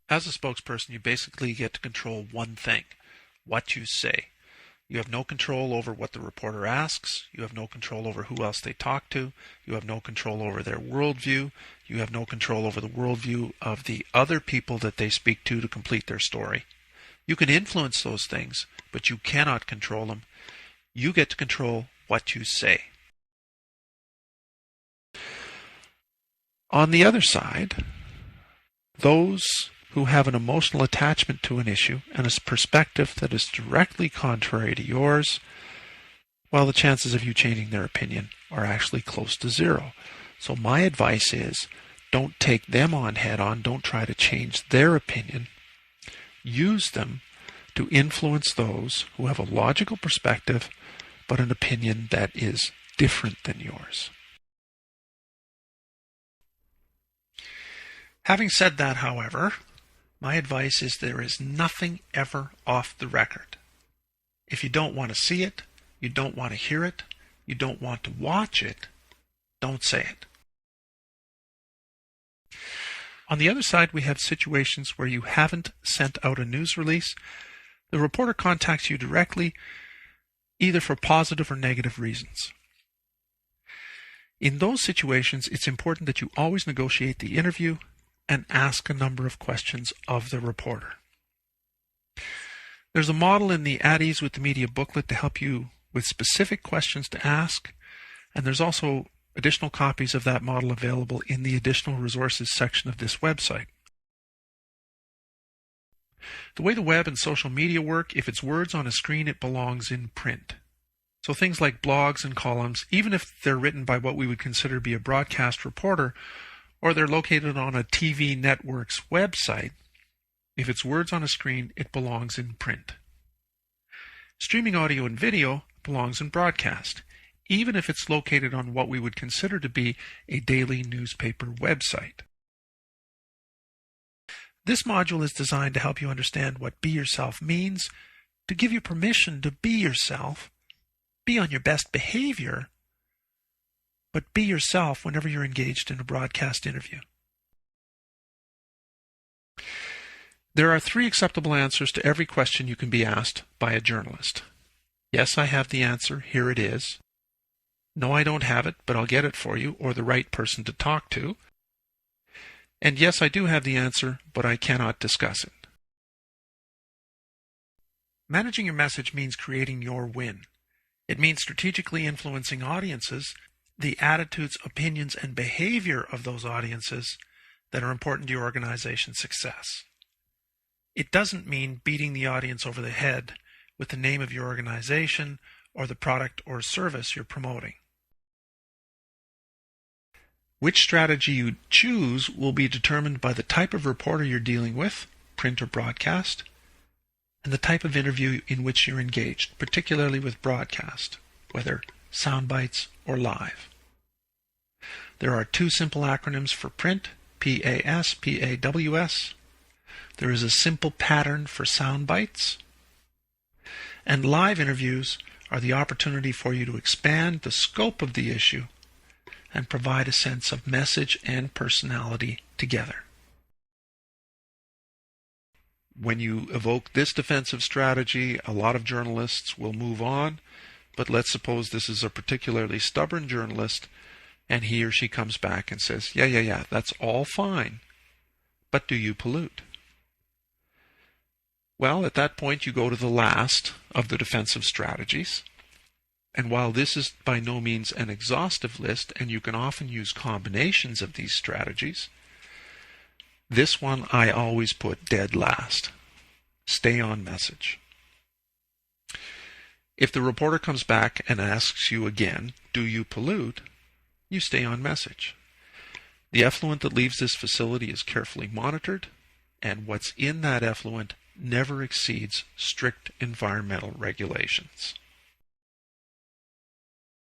As a spokesperson, you basically get to control one thing: what you say. You have no control over what the reporter asks. You have no control over who else they talk to. You have no control over their worldview. You have no control over the worldview of the other people that they speak to complete their story. You can influence those things, but you cannot control them. You get to control what you say. On the other side, those who have an emotional attachment to an issue and a perspective that is directly contrary to yours, well, the chances of you changing their opinion are actually close to zero. So my advice is, don't take them on head on. Don't try to change their opinion. Use them to influence those who have a logical perspective but an opinion that is different than yours. Having said that, however, my advice is there is nothing ever off the record. If you don't want to see it, you don't want to hear it, you don't want to watch it, don't say it. On the other side, we have situations where you haven't sent out a news release. The reporter contacts you directly, either for positive or negative reasons. In those situations, it's important that you always negotiate the interview and ask a number of questions of the reporter. There's a model in the At Ease with the Media booklet to help you with specific questions to ask, and there's also additional copies of that model available in the additional resources section of this website. The way the web and social media work, if it's words on a screen, it belongs in print. So things like blogs and columns, even if they're written by what we would consider to be a broadcast reporter, or they're located on a TV network's website, if it's words on a screen, it belongs in print. Streaming audio and video belongs in broadcast, even if it's located on what we would consider to be a daily newspaper website. This module is designed to help you understand what Be Yourself means, to give you permission to be yourself, be on your best behavior, but be yourself whenever you're engaged in a broadcast interview. There are 3 acceptable answers to every question you can be asked by a journalist. Yes, I have the answer. Here it is. No, I don't have it, but I'll get it for you, or the right person to talk to. And yes, I do have the answer, but I cannot discuss it. Managing your message means creating your win. It means strategically influencing audiences, the attitudes, opinions, and behavior of those audiences that are important to your organization's success. It doesn't mean beating the audience over the head with the name of your organization or the product or service you're promoting. Which strategy you choose will be determined by the type of reporter you're dealing with, print or broadcast, and the type of interview in which you're engaged, particularly with broadcast, whether sound bites or live. There are 2 simple acronyms for print, PAS, PAWS. There is a simple pattern for sound bites. And live interviews are the opportunity for you to expand the scope of the issue and provide a sense of message and personality together. When you evoke this defensive strategy, a lot of journalists will move on, but let's suppose this is a particularly stubborn journalist and he or she comes back and says, yeah, that's all fine, but do you pollute? Well, at that point you go to the last of the defensive strategies. And while this is by no means an exhaustive list, and you can often use combinations of these strategies, this one I always put dead last. Stay on message. If the reporter comes back and asks you again, do you pollute? You stay on message. The effluent that leaves this facility is carefully monitored, and what's in that effluent never exceeds strict environmental regulations.